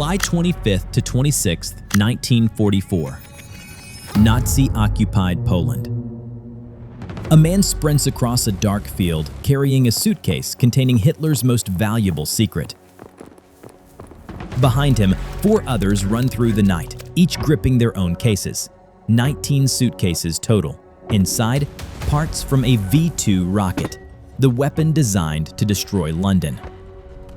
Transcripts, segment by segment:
July 25th to 26th, 1944. Nazi-occupied Poland. A man sprints across a dark field carrying a suitcase containing Hitler's most valuable secret. Behind him, 4 others run through the night, each gripping their own cases. 19 suitcases total. Inside, parts from a V-2 rocket, the weapon designed to destroy London.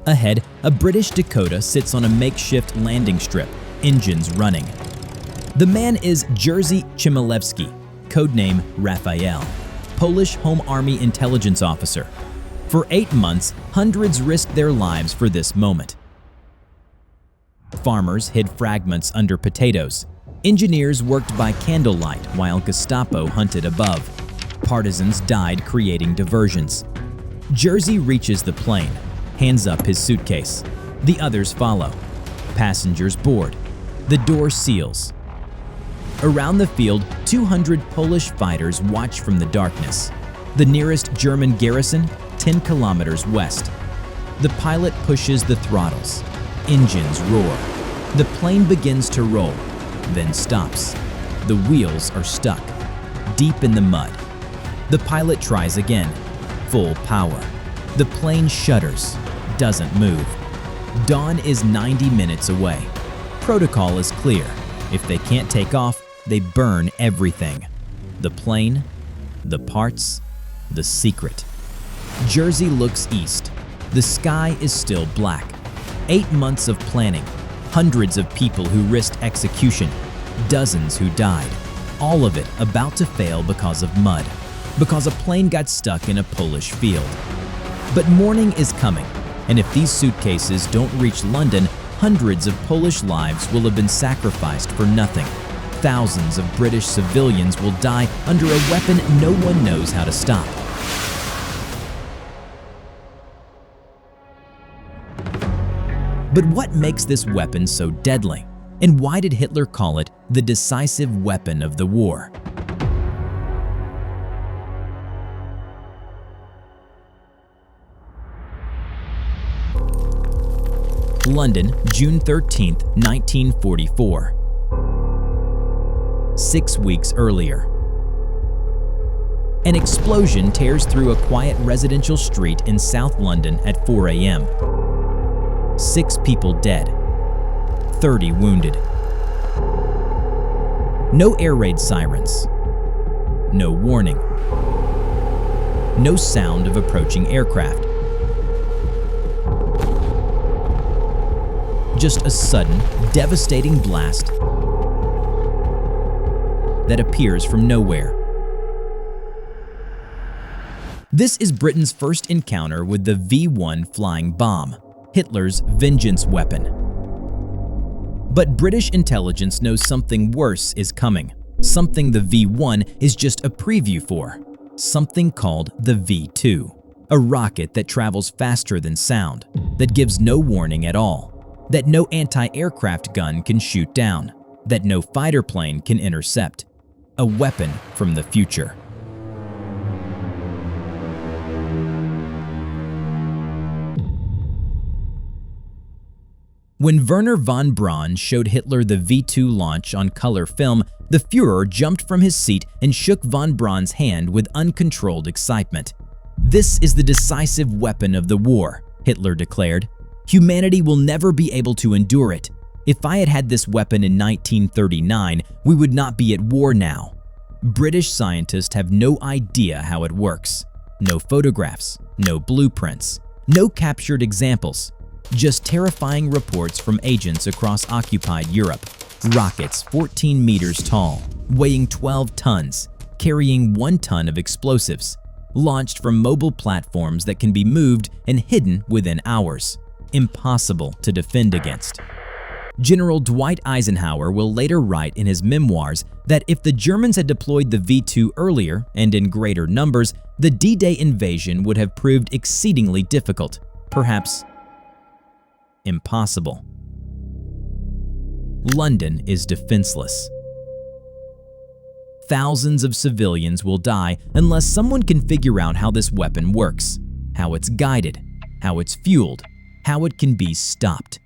Ahead, a British Dakota sits on a makeshift landing strip, engines running. The man is Jerzy Chmielewski, codename Raphael, Polish Home Army intelligence officer. For 8 months, hundreds risked their lives for this moment. Farmers hid fragments under potatoes. Engineers worked by candlelight while Gestapo hunted above. Partisans died creating diversions. Jerzy reaches the plane, hands up his suitcase. The others follow. Passengers board. The door seals. Around the field, 200 Polish fighters watch from the darkness. The nearest German garrison, 10 kilometers west. The pilot pushes the throttles. Engines roar. The plane begins to roll, then stops. The wheels are stuck, deep in the mud. The pilot tries again, full power. The plane shudders, doesn't move. Dawn is 90 minutes away. Protocol is clear. If they can't take off, they burn everything. The plane, the parts, the secret. Jerzy looks east. The sky is still black. 8 months of planning. Hundreds of people who risked execution. Dozens who died. All of it about to fail because of mud. Because a plane got stuck in a Polish field. But morning is coming, and if these suitcases don't reach London, hundreds of Polish lives will have been sacrificed for nothing. Thousands of British civilians will die under a weapon no one knows how to stop. But what makes this weapon so deadly? And why did Hitler call it the decisive weapon of the war? London, June 13, 1944. 6 weeks earlier. An explosion tears through a quiet residential street in South London at 4 a.m. 6 people dead, 30 wounded. No air raid sirens. No warning. No sound of approaching aircraft. Just a sudden, devastating blast that appears from nowhere. This is Britain's first encounter with the V-1 flying bomb, Hitler's vengeance weapon. But British intelligence knows something worse is coming, something the V-1 is just a preview for, something called the V-2, a rocket that travels faster than sound, that gives no warning at all, that no anti-aircraft gun can shoot down, that no fighter plane can intercept. A weapon from the future. When Werner von Braun showed Hitler the V-2 launch on color film, the Führer jumped from his seat and shook von Braun's hand with uncontrolled excitement. "This is the decisive weapon of the war," Hitler declared. "Humanity will never be able to endure it. If I had had this weapon in 1939, we would not be at war now." British scientists have no idea how it works. No photographs, no blueprints, no captured examples. Just terrifying reports from agents across occupied Europe. Rockets 14 meters tall, weighing 12 tons, carrying 1 ton of explosives, launched from mobile platforms that can be moved and hidden within hours. Impossible to defend against. General Dwight Eisenhower will later write in his memoirs that if the Germans had deployed the V-2 earlier and in greater numbers, the D-Day invasion would have proved exceedingly difficult, perhaps impossible. London is defenseless. Thousands of civilians will die unless someone can figure out how this weapon works, how it's guided, how it's fueled, how it can be stopped.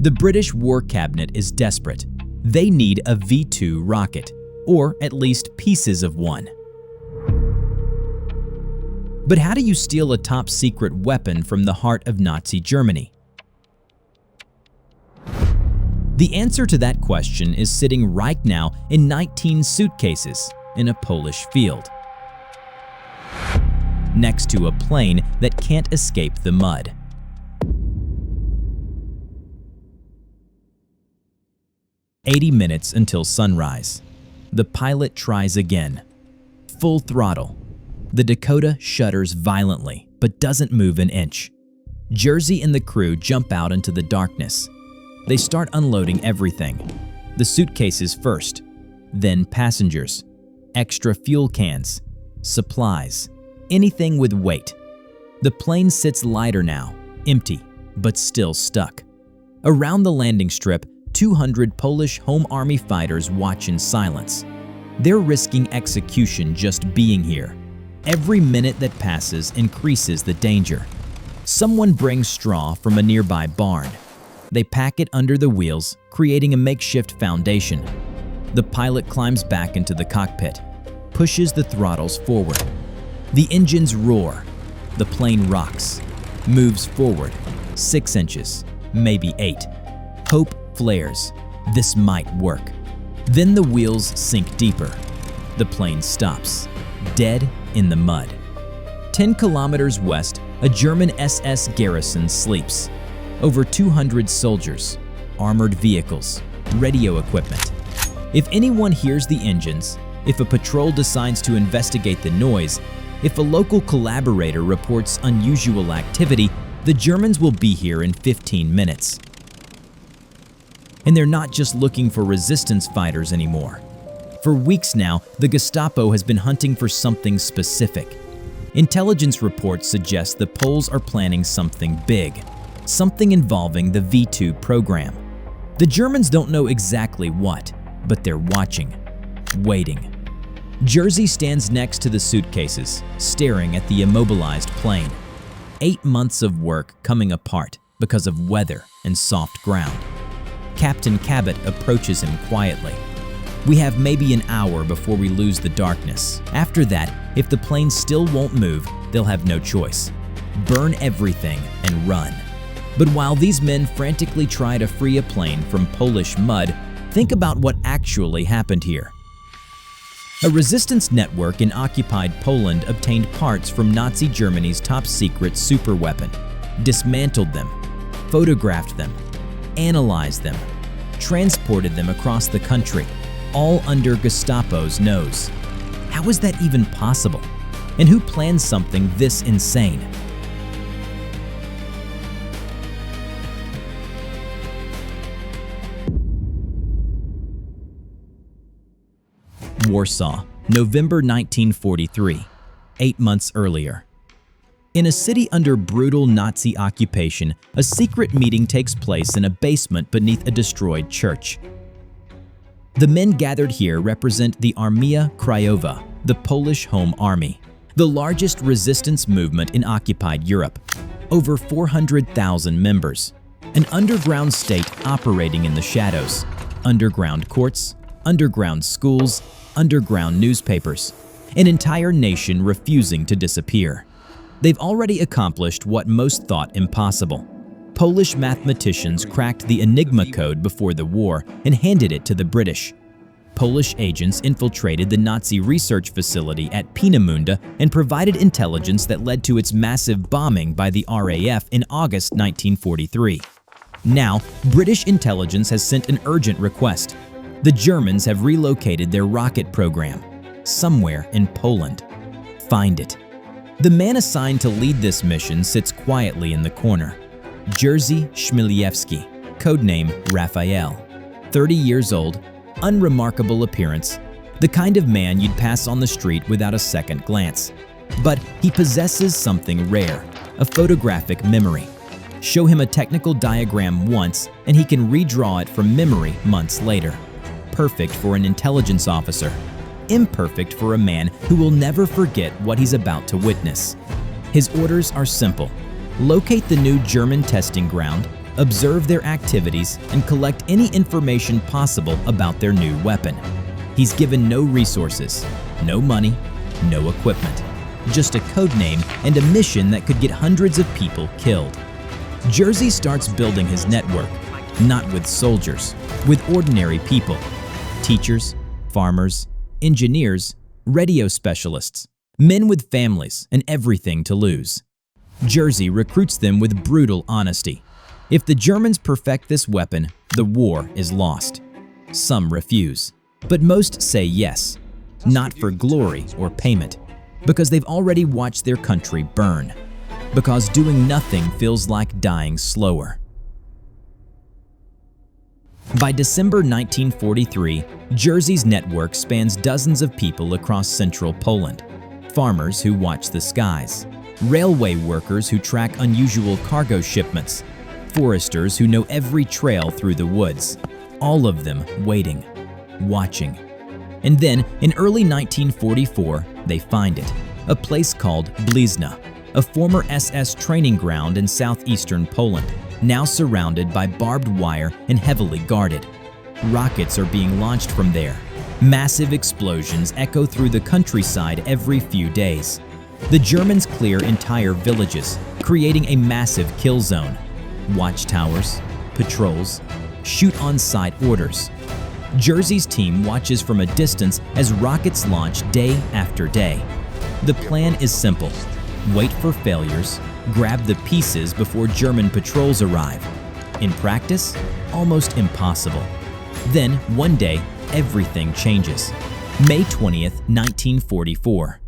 The British War Cabinet is desperate. They need a V-2 rocket, or at least pieces of one. But how do you steal a top-secret weapon from the heart of Nazi Germany? The answer to that question is sitting right now in 19 suitcases in a Polish field, next to a plane that can't escape the mud. "80 minutes until sunrise. The pilot tries again. Full throttle. The Dakota shudders violently, but doesn't move an inch. Jersey and the crew jump out into the darkness. They start unloading everything. The suitcases first, then passengers, extra fuel cans, supplies, anything with weight. The plane sits lighter now, empty, but still stuck. Around the landing strip, 200 Polish Home Army fighters watch in silence. They're risking execution just being here. Every minute that passes increases the danger. Someone brings straw from a nearby barn. They pack it under the wheels, creating a makeshift foundation. The pilot climbs back into the cockpit, pushes the throttles forward. The engines roar. The plane rocks, moves forward, 6 inches, maybe 8. Hope flares. This might work. Then the wheels sink deeper. The plane stops, dead in the mud. 10 kilometers west, a German SS garrison sleeps. Over 200 soldiers, armored vehicles, radio equipment. If anyone hears the engines, if a patrol decides to investigate the noise, if a local collaborator reports unusual activity, the Germans will be here in 15 minutes. And they're not just looking for resistance fighters anymore. For weeks now, the Gestapo has been hunting for something specific. Intelligence reports suggest the Poles are planning something big, something involving the V-2 program. The Germans don't know exactly what, but they're watching, waiting. Jersey stands next to the suitcases, staring at the immobilized plane. 8 months of work coming apart because of weather and soft ground. Captain Cabot approaches him quietly. "We have maybe an hour before we lose the darkness. After that, if the plane still won't move, they'll have no choice. Burn everything and run." But while these men frantically try to free a plane from Polish mud, think about what actually happened here. A resistance network in occupied Poland obtained parts from Nazi Germany's top-secret superweapon, dismantled them, photographed them, analyzed them, transported them across the country, all under Gestapo's nose. How is that even possible? And who planned something this insane? Warsaw, November 1943, 8 months earlier. In a city under brutal Nazi occupation, a secret meeting takes place in a basement beneath a destroyed church. The men gathered here represent the Armia Krajowa, the Polish Home Army, the largest resistance movement in occupied Europe. Over 400,000 members. An underground state operating in the shadows. Underground courts, underground schools, underground newspapers. An entire nation refusing to disappear. They've already accomplished what most thought impossible. Polish mathematicians cracked the Enigma code before the war and handed it to the British. Polish agents infiltrated the Nazi research facility at Peenemünde and provided intelligence that led to its massive bombing by the RAF in August 1943. Now, British intelligence has sent an urgent request. The Germans have relocated their rocket program somewhere in Poland. Find it. The man assigned to lead this mission sits quietly in the corner. Jerzy Chmielewski, codename Raphael. 30 years old, unremarkable appearance, the kind of man you'd pass on the street without a second glance. But he possesses something rare, a photographic memory. Show him a technical diagram once and he can redraw it from memory months later. Perfect for an intelligence officer, imperfect for a man who will never forget what he's about to witness. His orders are simple. Locate the new German testing ground, observe their activities, and collect any information possible about their new weapon. He's given no resources, no money, no equipment, just a code name and a mission that could get hundreds of people killed. Jersey starts building his network, not with soldiers, with ordinary people, teachers, farmers, engineers, radio specialists, men with families and everything to lose. Jersey recruits them with brutal honesty. If the Germans perfect this weapon, the war is lost. Some refuse, but most say yes, not for glory or payment, because they've already watched their country burn, because doing nothing feels like dying slower. By December 1943, Jersey's network spans dozens of people across central Poland. Farmers who watch the skies, railway workers who track unusual cargo shipments, foresters who know every trail through the woods, all of them waiting, watching. And then, in early 1944, they find it, a place called Blizna, a former SS training ground in southeastern Poland, now surrounded by barbed wire and heavily guarded. Rockets are being launched from there. Massive explosions echo through the countryside every few days. The Germans clear entire villages, creating a massive kill zone. Watchtowers, patrols, shoot on-sight orders. Jersey's team watches from a distance as rockets launch day after day. The plan is simple: wait for failures, grab the pieces before German patrols arrive. In practice, almost impossible. Then, one day, everything changes. May 20th, 1944.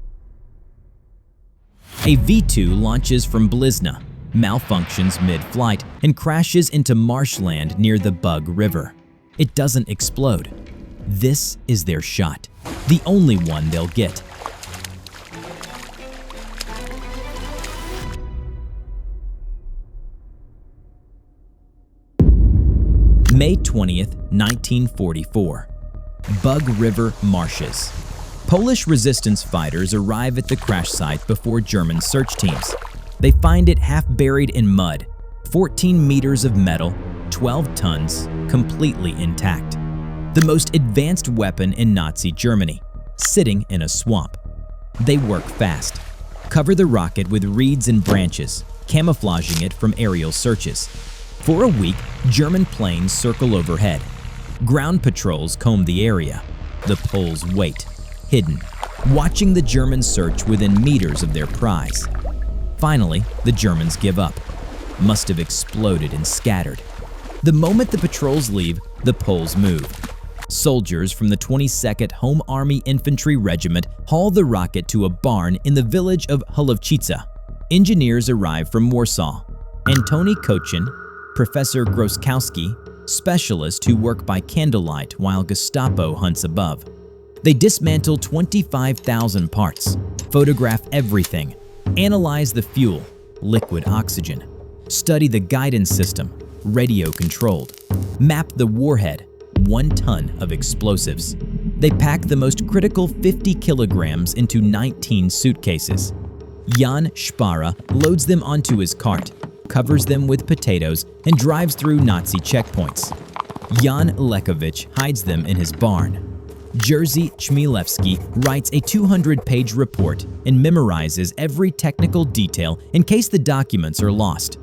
A V-2 launches from Blizna, malfunctions mid-flight, and crashes into marshland near the Bug River. It doesn't explode. This is their shot, the only one they'll get. May 20th, 1944. Bug River Marshes. Polish resistance fighters arrive at the crash site before German search teams. They find it half buried in mud, 14 meters of metal, 12 tons, completely intact. The most advanced weapon in Nazi Germany, sitting in a swamp. They work fast, cover the rocket with reeds and branches, camouflaging it from aerial searches. For a week, German planes circle overhead. Ground patrols comb the area. The Poles wait, hidden, watching the Germans search within meters of their prize. Finally, the Germans give up. Must have exploded and scattered. The moment the patrols leave, the Poles move. Soldiers from the 22nd Home Army Infantry Regiment haul the rocket to a barn in the village of Holowczyca. Engineers arrive from Warsaw. Antoni Kochin, Professor Groskowski, specialists who work by candlelight while Gestapo hunts above. They dismantle 25,000 parts, photograph everything, analyze the fuel, liquid oxygen, study the guidance system, radio controlled, map the warhead, 1 ton of explosives. They pack the most critical 50 kilograms into 19 suitcases. Jan Spara loads them onto his cart, covers them with potatoes, and drives through Nazi checkpoints. Jan Lekovich hides them in his barn. Jerzy Chmielewski writes a 200-page report and memorizes every technical detail in case the documents are lost.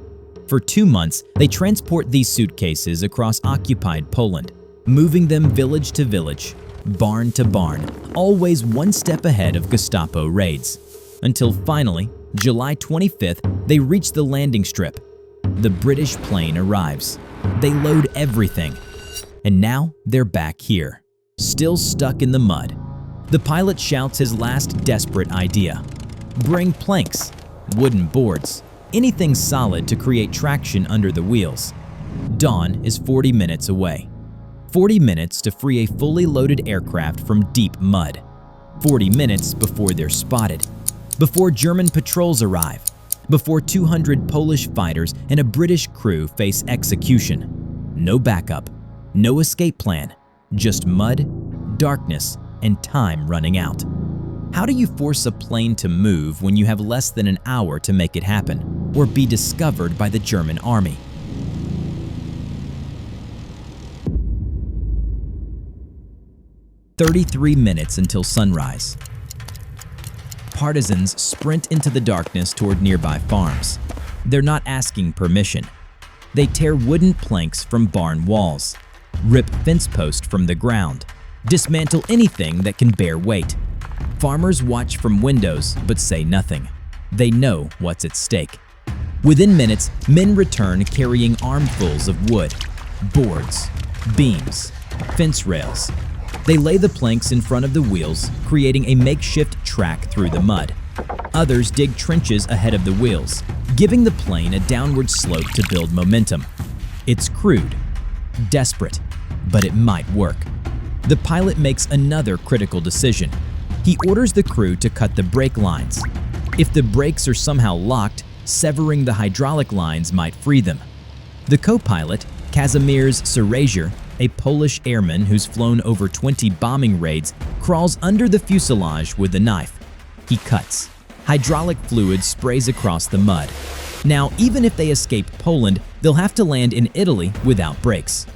For 2 months, they transport these suitcases across occupied Poland, moving them village to village, barn to barn, always one step ahead of Gestapo raids. Until finally, July 25th, they reach the landing strip. The British plane arrives. They load everything. And now they're back here, still stuck in the mud. The pilot shouts his last desperate idea. Bring planks, wooden boards, anything solid to create traction under the wheels. Dawn is 40 minutes away. 40 minutes to free a fully loaded aircraft from deep mud. 40 minutes before they're spotted. Before German patrols arrive, before 200 Polish fighters and a British crew face execution. No backup, no escape plan, just mud, darkness, and time running out. How do you force a plane to move when you have less than an hour to make it happen, or be discovered by the German army? 33 minutes until sunrise. Partisans sprint into the darkness toward nearby farms. They're not asking permission. They tear wooden planks from barn walls, rip fence posts from the ground, dismantle anything that can bear weight. Farmers watch from windows but say nothing. They know what's at stake. Within minutes, men return carrying armfuls of wood, boards, beams, fence rails. They lay the planks in front of the wheels, creating a makeshift track through the mud. Others dig trenches ahead of the wheels, giving the plane a downward slope to build momentum. It's crude, desperate, but it might work. The pilot makes another critical decision. He orders the crew to cut the brake lines. If the brakes are somehow locked, severing the hydraulic lines might free them. The co-pilot, Kazimierz Serajer, a Polish airman who's flown over 20 bombing raids, crawls under the fuselage with a knife. He cuts. Hydraulic fluid sprays across the mud. Now, even if they escape Poland, they'll have to land in Italy without brakes.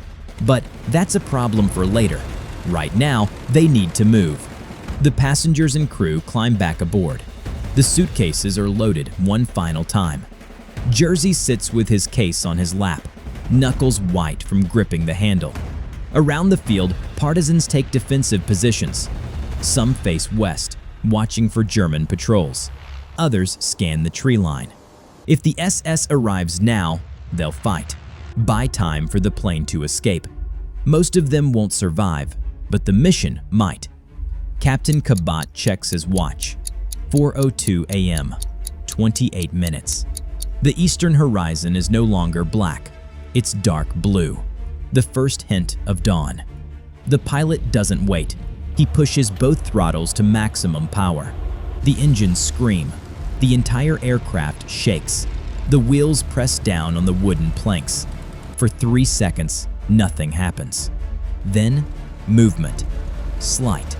But that's a problem for later. Right now, they need to move. The passengers and crew climb back aboard. The suitcases are loaded one final time. Jerzy sits with his case on his lap, knuckles white from gripping the handle. Around the field, partisans take defensive positions. Some face west, watching for German patrols. Others scan the tree line. If the SS arrives now, they'll fight. Buy time for the plane to escape. Most of them won't survive, but the mission might. Captain Kabat checks his watch. 4:02 a.m., 28 minutes. The eastern horizon is no longer black. It's dark blue, the first hint of dawn. The pilot doesn't wait. He pushes both throttles to maximum power. The engines scream. The entire aircraft shakes. The wheels press down on the wooden planks. For 3 seconds, nothing happens. Then, movement. Slight.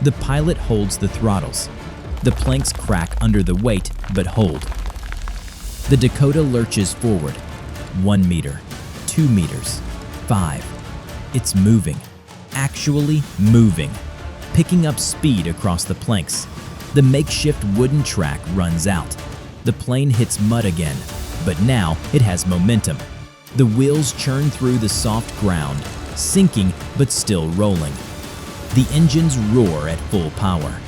The pilot holds the throttles. The planks crack under the weight, but hold. The Dakota lurches forward. 1 meter, 2 meters, 5. It's moving. Actually moving. Picking up speed across the planks. The makeshift wooden track runs out. The plane hits mud again, but now it has momentum. The wheels churn through the soft ground, sinking but still rolling. The engines roar at full power.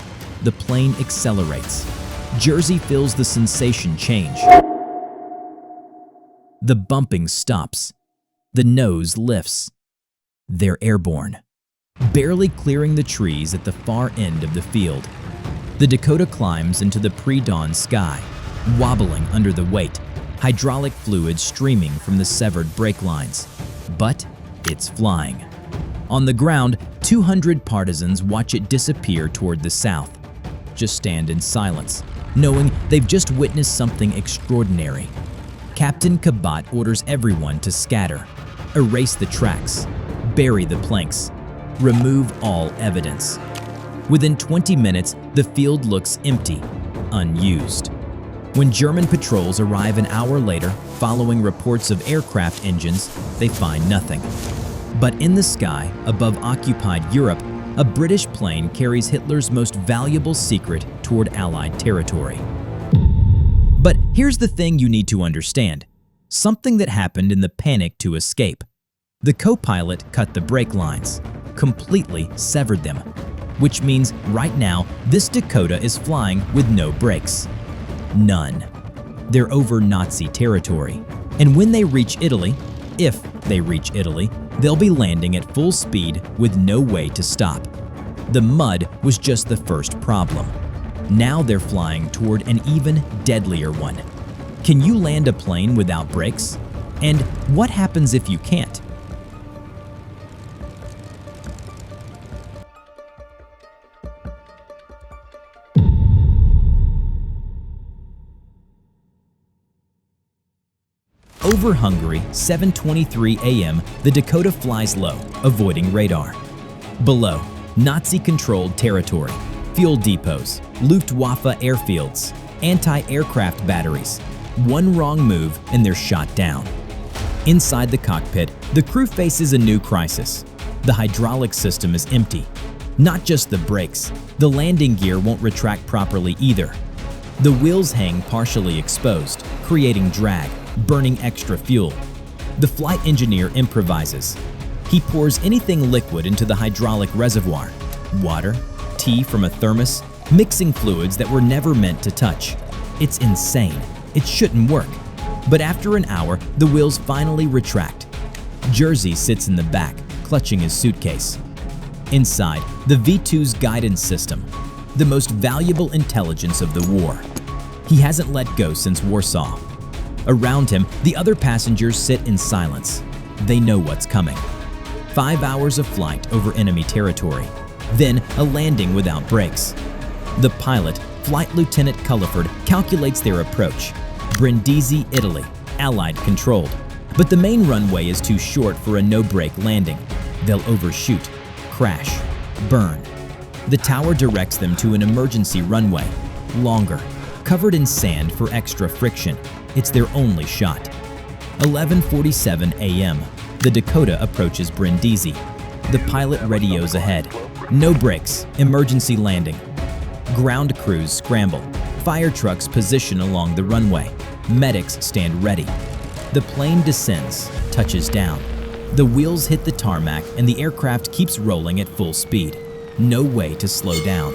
The plane accelerates. Jerzy feels the sensation change. The bumping stops. The nose lifts. They're airborne, barely clearing the trees at the far end of the field. The Dakota climbs into the pre-dawn sky, wobbling under the weight, hydraulic fluid streaming from the severed brake lines. But it's flying. On the ground, 200 partisans watch it disappear toward the south. Just stand in silence, knowing they've just witnessed something extraordinary. Captain Kabat orders everyone to scatter, erase the tracks, bury the planks, remove all evidence. Within 20 minutes, the field looks empty, unused. When German patrols arrive an hour later, following reports of aircraft engines, they find nothing. But in the sky, above occupied Europe, a British plane carries Hitler's most valuable secret toward Allied territory. But here's the thing you need to understand. Something that happened in the panic to escape. The co-pilot cut the brake lines, completely severed them, which means right now this Dakota is flying with no brakes. None. They're over Nazi territory, and when they reach Italy, if they reach Italy, they'll be landing at full speed with no way to stop. The mud was just the first problem. Now they're flying toward an even deadlier one. Can you land a plane without brakes? And what happens if you can't? Over Hungary, 7:23 a.m., the Dakota flies low, avoiding radar. Below, Nazi-controlled territory, fuel depots, Luftwaffe airfields, anti-aircraft batteries. One wrong move and they're shot down. Inside the cockpit, the crew faces a new crisis. The hydraulic system is empty. Not just the brakes, the landing gear won't retract properly either. The wheels hang partially exposed, creating drag, burning extra fuel. The flight engineer improvises. He pours anything liquid into the hydraulic reservoir: water, tea from a thermos, mixing fluids that were never meant to touch. It's insane. It shouldn't work. But after an hour, the wheels finally retract. Jersey sits in the back, clutching his suitcase. Inside, the V-2's guidance system, the most valuable intelligence of the war. He hasn't let go since Warsaw. Around him, the other passengers sit in silence. They know what's coming. 5 hours of flight over enemy territory, then a landing without brakes. The pilot, Flight Lieutenant Culliford, calculates their approach. Brindisi, Italy, Allied controlled. But the main runway is too short for a no-brake landing. They'll overshoot, crash, burn. The tower directs them to an emergency runway, longer, covered in sand for extra friction. It's their only shot. 11:47 a.m. The Dakota approaches Brindisi. The pilot radios ahead. No brakes, emergency landing. Ground crews scramble. Fire trucks position along the runway. Medics stand ready. The plane descends, touches down. The wheels hit the tarmac and the aircraft keeps rolling at full speed. No way to slow down.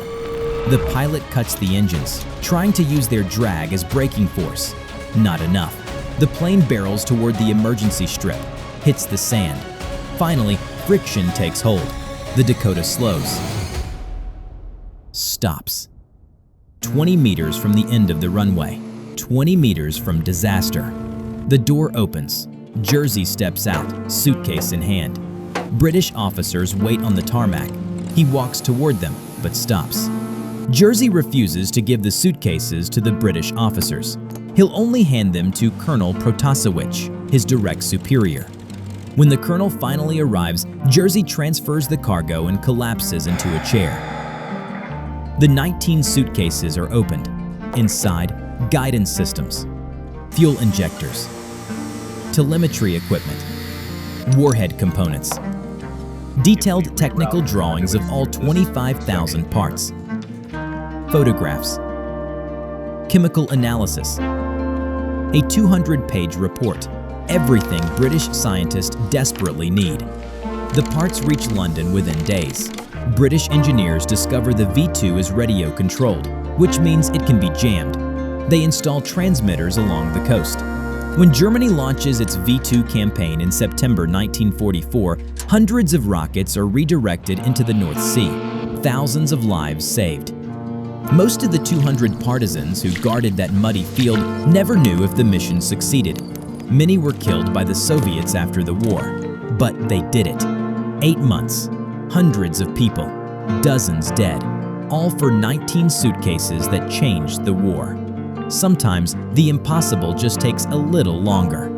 The pilot cuts the engines, trying to use their drag as braking force. Not enough. The plane barrels toward the emergency strip, hits the sand. Finally, friction takes hold. The Dakota slows. Stops. 20 meters from the end of the runway. 20 meters from disaster. The door opens. Jersey steps out, suitcase in hand. British officers wait on the tarmac. He walks toward them, but stops. Jersey refuses to give the suitcases to the British officers. He'll only hand them to Colonel Protasevich, his direct superior. When the colonel finally arrives, Jersey transfers the cargo and collapses into a chair. The 19 suitcases are opened. Inside, guidance systems, fuel injectors, telemetry equipment, warhead components, detailed technical drawings of all 25,000 parts, photographs, chemical analysis, a 200-page report, everything British scientists desperately need. The parts reach London within days. British engineers discover the V-2 is radio-controlled, which means it can be jammed. They install transmitters along the coast. When Germany launches its V-2 campaign in September 1944, hundreds of rockets are redirected into the North Sea. Thousands of lives saved. Most of the 200 partisans who guarded that muddy field never knew if the mission succeeded. Many were killed by the Soviets after the war, but they did it. 8 months, hundreds of people, dozens dead, all for 19 suitcases that changed the war. Sometimes the impossible just takes a little longer.